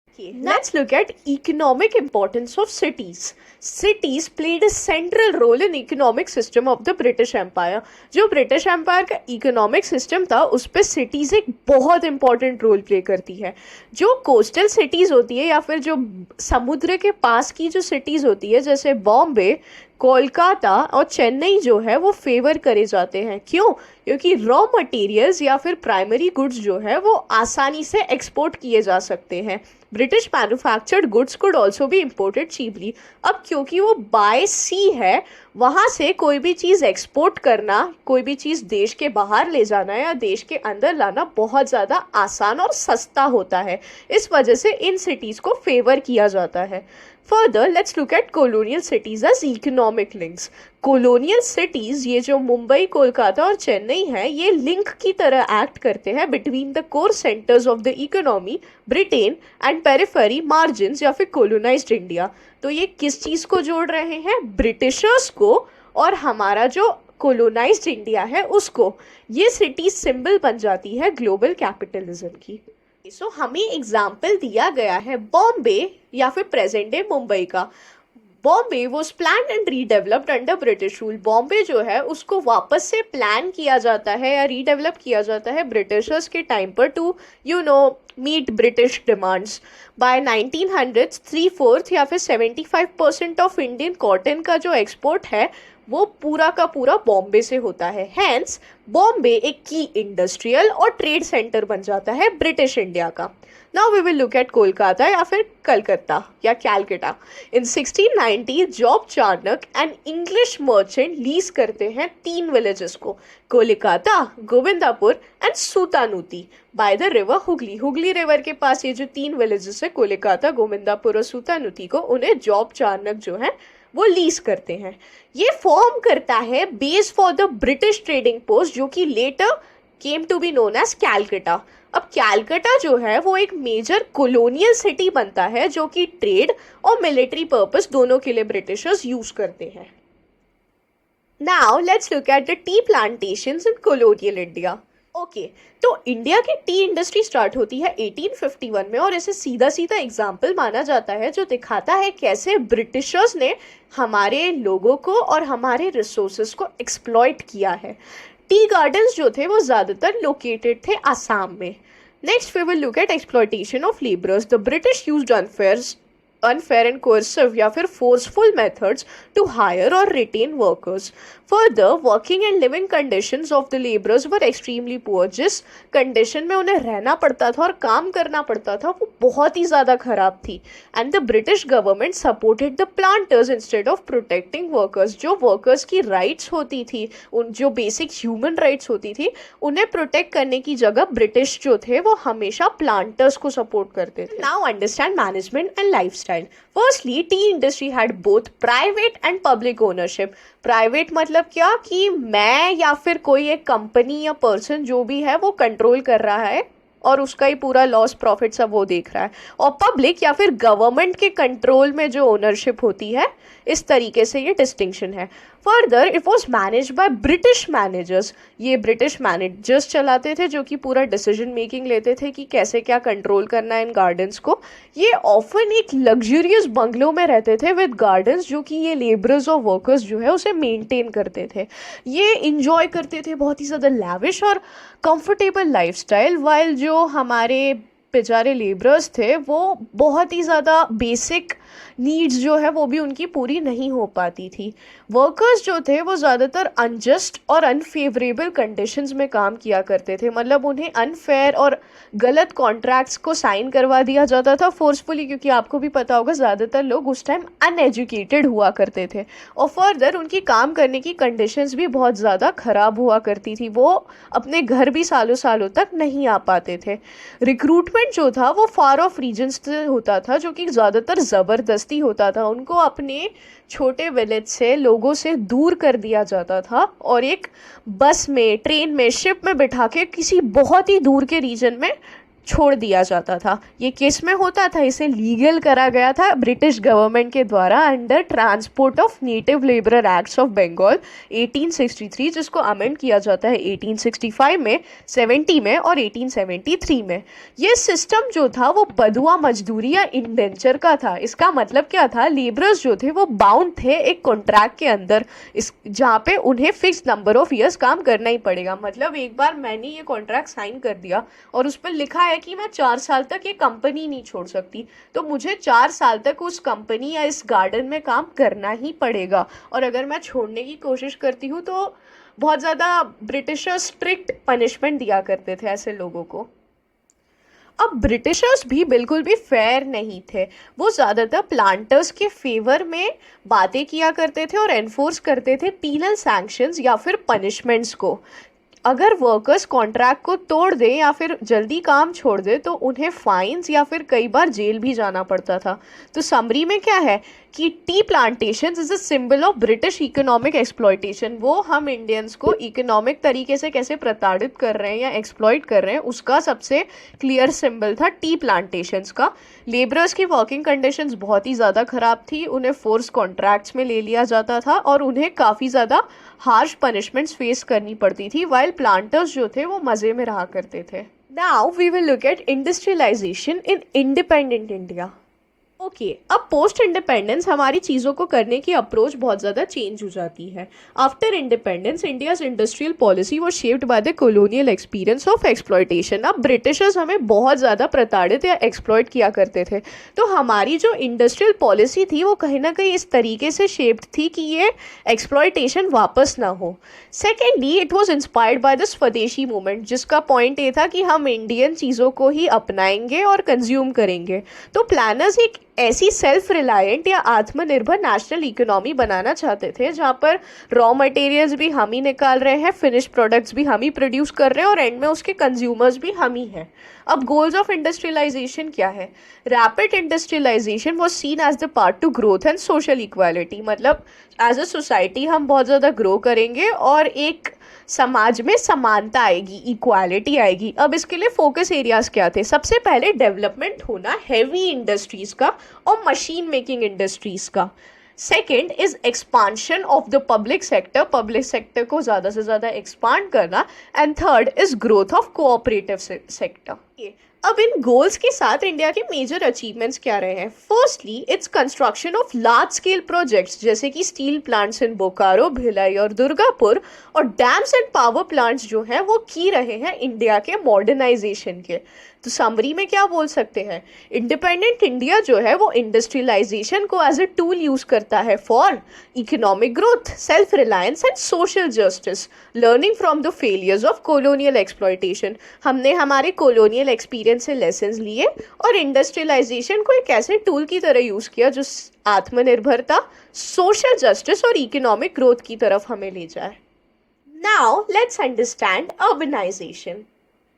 Okay, let's look at economic importance of cities. Cities played a central role in economic system of the British Empire. जो British empire का economic system था उस पर cities एक बहुत important role play करती है। जो कोस्टल सिटीज़ होती है या फिर जो समुद्र के पास की जो सिटीज़ होती है जैसे बॉम्बे, कोलकाता और चेन्नई जो है वो फेवर करे जाते हैं। क्यों? क्योंकि रॉ मटेरियल्स या फिर प्राइमरी गुड्स जो है वो आसानी से एक्सपोर्ट किए जा सकते हैं। British manufactured goods could also भी इम्पोर्टेड चीपली। अब क्योंकि वो बाय सी है, वहाँ से कोई भी चीज़ एक्सपोर्ट करना, कोई भी चीज़ देश के बाहर ले जाना या देश के अंदर लाना बहुत ज़्यादा आसान और सस्ता होता है। इस वजह से इन सिटीज़ को फेवर किया जाता है। Further, let's look at colonial cities as economic links. Colonial cities, ये जो मुंबई, कोलकाता और चेन्नई है, ये लिंक की तरह एक्ट करते हैं between the core centers of the economy, Britain and periphery margins या फिर colonized India. तो ये किस चीज़ को जोड़ रहे हैं? ब्रिटिशर्स को और हमारा जो colonized इंडिया है उसको। ये सिटी सिंबल बन जाती है ग्लोबल कैपिटलिज्म की। सो हमें एग्जाम्पल दिया गया है बॉम्बे या फिर प्रेजेंट डे मुंबई का। Bombay was plan and redeveloped under British rule. Bombay जो है उसको वापस से प्लान किया जाता है या रीडेवलप किया जाता है ब्रिटिशर्स के टाइम पर to meet British demands. By 1900 3/4 या फिर 75% ऑफ इंडियन कॉटन का जो एक्सपोर्ट है वो पूरा का पूरा बॉम्बे से होता है। हैंस बॉम्बे एक की इंडस्ट्रियल और ट्रेड सेंटर बन जाता है ब्रिटिश इंडिया का। Now we will look at Kolkata या फिर कलकत्ता या Calcutta. In 1690 Job Charnock and English merchant lease करते हैं 3 विलेजेस को, Kolkata, Govindapur and Sutanuti by the river Hooghly. Hooghly river के पास ये जो 3 विलेजेस है कोलकाता, गोविंदापुर और सूतानुती को, उन्हें जॉब चार्नक जो है वो लीज करते हैं। ये फॉर्म करता है base for the British trading post जो कि later came to be known as Calcutta. अब कैलकटा जो है वो एक मेजर कॉलोनियल सिटी बनता है जो कि ट्रेड और मिलिट्री पर्पस दोनों के लिए ब्रिटिशर्स यूज करते हैं। Now let's look at the T plantations in colonial India. Okay, तो इंडिया की टी इंडस्ट्री स्टार्ट होती है 1851 में और इसे सीधा सीधा एग्जाम्पल माना जाता है जो दिखाता है कैसे ब्रिटिशर्स ने हमारे लोगों को और हमारे रिसोर्सेज को एक्सप्लॉइट किया है। टी गार्डन्स जो थे वो ज़्यादातर लोकेटेड थे आसाम में। Next we will look at exploitation of labourers. The British used unfair unfair and coercive या फिर forceful methods to hire or retain workers. Further, working and living conditions of the laborers were extremely poor. जिस condition में उन्हें रहना पड़ता था और काम करना पड़ता था वो बहुत ही ज़्यादा खराब थी. And the British government supported the planters instead of protecting workers. जो workers की rights होती थी, उन जो basic human rights होती थी, उन्हें protect करने की जगह British जो थे वो हमेशा planters को support करते थे. Now understand management and lifestyle. Firstly, tea industry had both private and public ownership. Private मतलब क्या कि मैं या फिर कोई एक कंपनी या पर्सन जो भी है वो कंट्रोल कर रहा है और उसका ही पूरा लॉस प्रॉफिट सब वो देख रहा है, और पब्लिक या फिर गवर्नमेंट के कंट्रोल में जो ओनरशिप होती है, इस तरीके से ये डिस्टिंक्शन है. Further it was manage by British managers. ये ब्रिटिश मैनेजर्स चलाते थे जो कि पूरा डिसीजन मेकिंग लेते थे कि कैसे क्या कंट्रोल करना है इन गार्डन्स को. ये ऑफन एक लग्जरियस बंगलों में रहते थे विद गार्डन्स जो कि ये लेबरर्स और वर्कर्स जो है उसे मेंटेन करते थे. ये इंजॉय करते थे बहुत ही ज़्यादा लैविश और कंफर्टेबल लाइफस्टाइल, वाइल जो हमारे बेचारे लेबरर्स थे वो बहुत ही ज़्यादा बेसिक नीड्स जो है वो भी उनकी पूरी नहीं हो पाती थी. वर्कर्स जो थे वो ज़्यादातर अनजस्ट और अनफेवरेबल कंडीशंस में काम किया करते थे. मतलब उन्हें अनफेयर और गलत कॉन्ट्रैक्ट्स को साइन करवा दिया जाता था फोर्सफुली, क्योंकि आपको भी पता होगा ज़्यादातर लोग उस टाइम अनएजुकेटेड हुआ करते थे. और फर्दर उनकी काम करने की कंडीशंस भी बहुत ज़्यादा ख़राब हुआ करती थी. वो अपने घर भी सालों सालों तक नहीं आ पाते थे. रिक्रूटमेंट जो था वो फार ऑफ रीजन्स से होता था, जो कि ज़्यादातर ज़बरदस्ती होता था. उनको अपने छोटे विलेज से लोगों से दूर कर दिया जाता था और एक बस में, ट्रेन में, शिप में बिठा के किसी बहुत ही दूर के रीजन में छोड़ दिया जाता था. ये किस में होता था? इसे लीगल करा गया था ब्रिटिश गवर्नमेंट के द्वारा under transport of native labourer acts of Bengal 1863, जिसको अमेंड किया जाता है 1865 में, 70 में और 1873 में. ये सिस्टम जो था वो बधुआ मजदूरी या इंडेंचर का था. इसका मतलब क्या था? लेबरर्स जो थे वो बाउंड थे एक कॉन्ट्रैक्ट के अंदर, इस जहाँ पे उन्हें फिक्स नंबर ऑफ ईयर्स काम करना ही पड़ेगा. मतलब एक बार मैंने ये कॉन्ट्रैक्ट साइन कर दिया और उस पर लिखा है कि मैं 4 साल तक ये कंपनी नहीं छोड़ सकती, तो मुझे 4 साल तक उस कंपनी या इस गार्डन में काम करना ही पड़ेगा. और अगर मैं छोड़ने की कोशिश करती हूँ तो बहुत ज़्यादा ब्रिटिशर्स स्ट्रिक्ट पनिशमेंट दिया करते थे ऐसे लोगों को. अब ब्रिटिशर्स भी बिल्कुल भी फेयर नहीं थे. वो ज़्यादातर प्लांटर्स के फेवर में बातें किया करते थे और एनफोर्स करते थे पीनल सैंक्शंस या फिर पनिशमेंट्स को. अगर वर्कर्स कॉन्ट्रैक्ट को तोड़ दें या फिर जल्दी काम छोड़ दें तो उन्हें फाइन्स या फिर कई बार जेल भी जाना पड़ता था. तो समरी में क्या है कि T plantations is a symbol of British economic exploitation. वो हम इंडियंस को इकोनॉमिक तरीके से कैसे प्रताड़ित कर रहे हैं या एक्सप्लॉयट कर रहे हैं उसका सबसे क्लियर सिंबल था टी प्लांटेशंस का. लेबरर्स की वर्किंग कंडीशंस बहुत ही ज़्यादा ख़राब थी. उन्हें फोर्स कॉन्ट्रैक्ट्स में ले लिया जाता था और उन्हें काफ़ी ज़्यादा हार्श पनिशमेंट्स फेस करनी पड़ती थी, वाइल प्लांटर्स जो थे वो मज़े में रहा करते थे. Now we will look at industrialisation in independent India. Okay, अब पोस्ट इंडिपेंडेंस हमारी चीज़ों को करने की अप्रोच बहुत ज़्यादा चेंज हो जाती है. After independence India's industrial policy वो shaped by the colonial experience of exploitation. अब ब्रिटिशर्स हमें बहुत ज़्यादा प्रताड़ित या एक्सप्लॉयट किया करते थे, तो हमारी जो इंडस्ट्रियल पॉलिसी थी वो कहीं ना कहीं इस तरीके से शेप्ड थी कि ये एक्सप्लॉयटेशन वापस ना हो. Secondly it was inspired by the स्वदेशी मूवमेंट, जिसका पॉइंट ये था कि हम इंडियन चीज़ों को ही अपनाएंगे और कंज्यूम करेंगे. तो प्लानर्स एक ऐसी सेल्फ रिलायंट या आत्मनिर्भर नेशनल इकोनॉमी बनाना चाहते थे जहाँ पर रॉ मटेरियल्स भी हम ही निकाल रहे हैं, फिनिश प्रोडक्ट्स भी हम ही प्रोड्यूस कर रहे हैं और एंड में उसके कंज्यूमर्स भी हम ही हैं. अब गोल्स ऑफ इंडस्ट्रियलाइजेशन क्या है? Rapid industrialisation was seen as the part to growth and social equality. मतलब एज अ सोसाइटी हम बहुत ज़्यादा ग्रो करेंगे और एक समाज में समानता आएगी, इक्वालिटी आएगी. अब इसके लिए फोकस एरियाज क्या थे? सबसे पहले डेवलपमेंट होना हैवी इंडस्ट्रीज का और मशीन मेकिंग इंडस्ट्रीज का. Second is expansion of the public sector, public sector को ज़्यादा से ज़्यादा एक्सपांड करना. And third is growth of cooperative sector. अब इन गोल्स के साथ इंडिया के मेजर अचीवमेंट्स क्या रहे हैं? Firstly its construction of large scale projects जैसे कि steel plants in Bokaro, Bhilai और दुर्गापुर, और डैम्स एंड पावर प्लांट्स जो हैं वो की रहे हैं इंडिया के मॉडर्नाइजेशन के. तो समरी में क्या बोल सकते हैं, इंडिपेंडेंट इंडिया जो है वो इंडस्ट्रियलाइजेशन को एज ए टूल यूज करता है for economic growth, self reliance and social justice, learning from the failures of colonial exploitation. हमने हमारे कोलोनियल एक्सपीरियंस से लेसन्स लिए और इंडस्ट्रियलाइजेशन को एक ऐसे टूल की तरह यूज किया जो आत्मनिर्भरता, सोशल जस्टिस और इकोनॉमिक ग्रोथ की तरफ हमें ले जाए। Now let's understand urbanisation.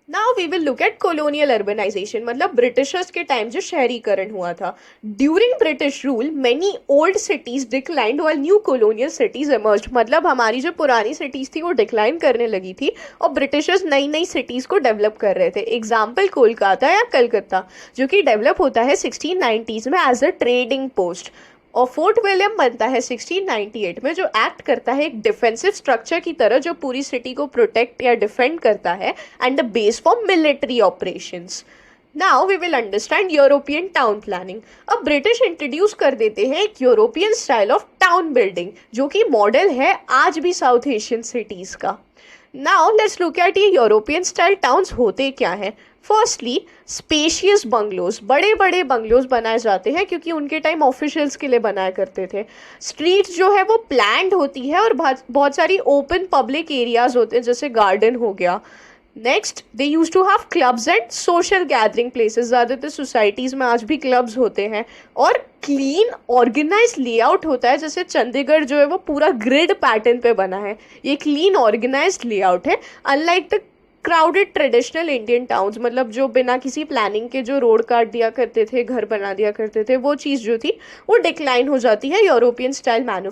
Now we will look at colonial urbanisation, मतलब ब्रिटिशर्स के टाइम जो शहरीकरण हुआ था। During British rule many old cities declined while new colonial cities emerged, मतलब हमारी जो पुरानी सिटीज थी वो डिक्लाइन करने लगी थी और ब्रिटिशर्स नई नई सिटीज को डेवलप कर रहे थे। एग्जाम्पल कोलकाता या कलकत्ता, जो कि डेवलप होता है 1690s में एज अ ट्रेडिंग पोस्ट, और फोर्ट विलियम बनता है 1698 में, जो एक्ट करता है एक डिफेंसिव स्ट्रक्चर की तरह जो पूरी सिटी को प्रोटेक्ट या डिफेंड करता है and the base for military operations. Now we will understand European town planning. अब ब्रिटिश इंट्रोड्यूस कर देते हैं एक European style of town building जो कि मॉडल है आज भी साउथ एशियन सिटीज का। नाउ लेट्स लुक एट ये यूरोपियन स्टाइल टाउन्स होते क्या हैं। फर्स्टली स्पेशियस बंगलोज, बड़े बड़े बंगलोज बनाए जाते हैं क्योंकि उनके टाइम ऑफिशियल्स के लिए बनाया करते थे। स्ट्रीट जो है वो प्लान्ड होती है और बहुत सारी ओपन पब्लिक एरियाज होते हैं जैसे गार्डन हो गया। Next they use to have clubs and social gathering places, ज़्यादातर सोसाइटीज़ में आज भी क्लब्स होते हैं। और क्लीन ऑर्गेनाइज लेआउट होता है, जैसे चंडीगढ़ जो है वो पूरा ग्रिड पैटर्न पे बना है, ये क्लीन ऑर्गेनाइज लेआउट है। Unlike the crowded traditional Indian towns, मतलब जो बिना किसी प्लानिंग के जो रोड काट दिया करते थे, घर बना दिया करते थे, वो चीज़ जो थी वो डिक्लाइन हो जाती है यूरोपियन स्टाइल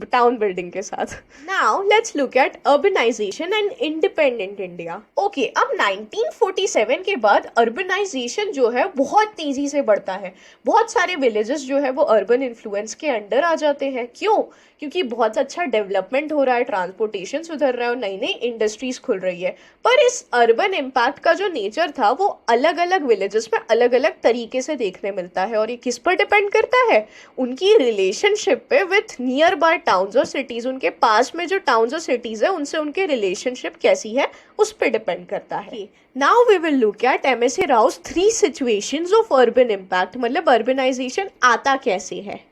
टाउन बिल्डिंग के साथ। Now let's look at urbanisation and independent India. Okay, अब 1947 के बाद अर्बनाइजेशन जो है बहुत तेजी से बढ़ता है। बहुत सारे विलेजेस जो है वो अर्बन इन्फ्लुएंस के अंडर आ जाते हैं। क्यों? क्योंकि बहुत अच्छा डेवलपमेंट हो रहा है, ट्रांसपोर्टेशन सुधर रहा है और नई नई इंडस्ट्रीज खुल रही है। पर इस अर्बन इम्पैक्ट का जो नेचर था वो अलग अलग विलेजेस में अलग अलग तरीके से देखने मिलता है। और ये किस पर डिपेंड करता है? उनकी रिलेशनशिप पे विथ नियर बाय टाउन्स और सिटीज, उनके पास में जो टाउन्स और सिटीज है उनसे उनके रिलेशनशिप कैसी है उस पर डिपेंड करता है। Now we will look at MSA Rao's 3 situations of urban impact, मतलब अर्बनाइजेशन आता कैसे है।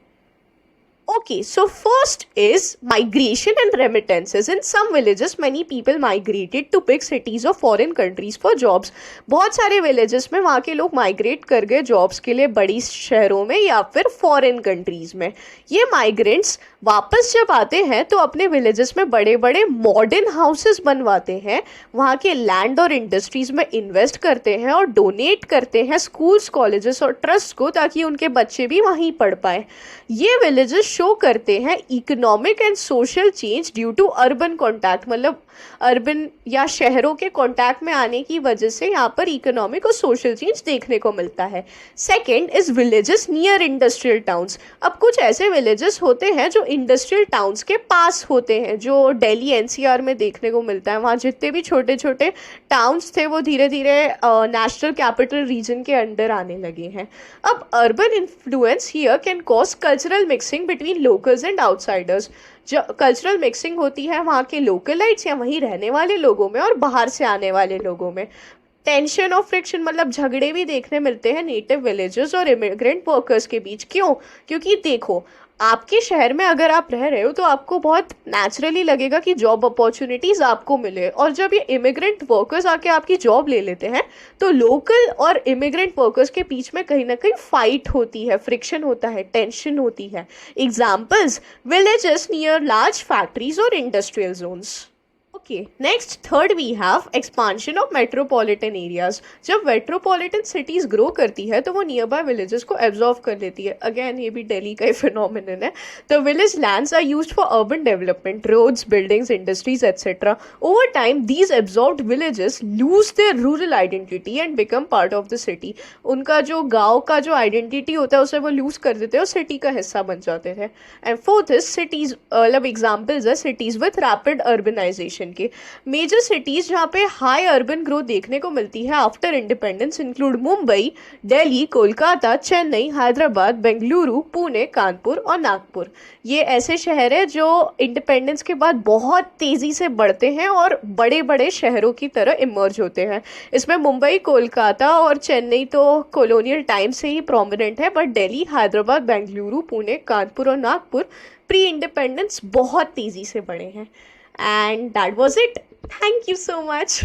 Okay, so first is migration and remittances. In some villages, many people migrated to big cities or foreign countries for jobs. बहुत सारे villages में वहाँ के लोग migrate कर गए jobs के लिए बड़ी शहरों में या फिर foreign countries में। ये migrants वापस जब आते हैं तो अपने villages में बड़े बड़े modern houses बनवाते हैं, वहाँ के land और industries में invest करते हैं और donate करते हैं schools, colleges और trusts को, ताकि उनके बच्चे भी वहीं पढ़ पाए। ये villages शो करते हैं economic and social change due to urban contact, मतलब अर्बन या शहरों के कॉन्टैक्ट में आने की वजह से यहाँ पर इकोनॉमिक और सोशल चेंज देखने को मिलता है। Second is villages near industrial towns. अब कुछ ऐसे विलेजेस होते हैं जो इंडस्ट्रियल टाउन्स के पास होते हैं, जो दिल्ली एनसीआर में देखने को मिलता है। वहाँ जितने भी छोटे छोटे टाउन्स थे वो धीरे धीरे नेशनल कैपिटल रीजन के अंडर आने लगे हैं। अब urban influence here can cause cultural mixing between locals and outsiders. जो कल्चरल मिक्सिंग होती है वहाँ के लोकलाइट्स या वहीं रहने वाले लोगों में और बाहर से आने वाले लोगों में। टेंशन और फ्रिक्शन, मतलब झगड़े भी देखने मिलते हैं नेटिव विलेजर्स और इमिग्रेंट वर्कर्स के बीच। क्यों? क्योंकि देखो, आपके शहर में अगर आप रह रहे हो तो आपको बहुत नेचुरली लगेगा कि जॉब अपॉर्चुनिटीज़ आपको मिले, और जब ये इमिग्रेंट वर्कर्स आके आपकी जॉब ले लेते हैं तो लोकल और इमिग्रेंट वर्कर्स के बीच में कहीं ना कहीं फाइट होती है, फ्रिक्शन होता है, टेंशन होती है। Examples, villages near large factories और industrial zones. Okay, next third we have expansion of metropolitan areas. जब मेट्रोपॉलिटन सिटीज ग्रो करती है तो वो नियर बाय विलेजेस को एब्जॉर्व कर लेती है। अगेन ये भी दिल्ली का ही फिनोमिनन है। The village lands are used for urban development, roads, buildings, industries etcetera. Over time these absorbed villages lose their rural identity and become part of the city. उनका जो गाँव का जो आइडेंटिटी होता है उसे वो लूज कर देते हैं और सिटी का हिस्सा बन जाते थे। एंड फोर्थ इज सिटीज, मतलब एग्जाम्पल्स है सिटीज विथ रैपिड अर्बनाइजेशन के। मेजर सिटीज़ जहाँ पे हाई अर्बन ग्रोथ देखने को मिलती है after independence include Mumbai, Delhi, Kolkata, Chennai, Hyderabad, Bengaluru, Pune, Kanpur और नागपुर। ये ऐसे शहर है जो इंडिपेंडेंस के बाद बहुत तेज़ी से बढ़ते हैं और बड़े बड़े शहरों की तरह इमर्ज होते हैं। इसमें मुंबई, कोलकाता और चेन्नई तो कॉलोनियल टाइम से ही प्रोमिनेंट है, बट दिल्ली, हैदराबाद, बेंगलुरु, पुणे, कानपुर और नागपुर प्री इंडिपेंडेंस बहुत तेज़ी से बढ़े हैं। And that was it. Thank you so much.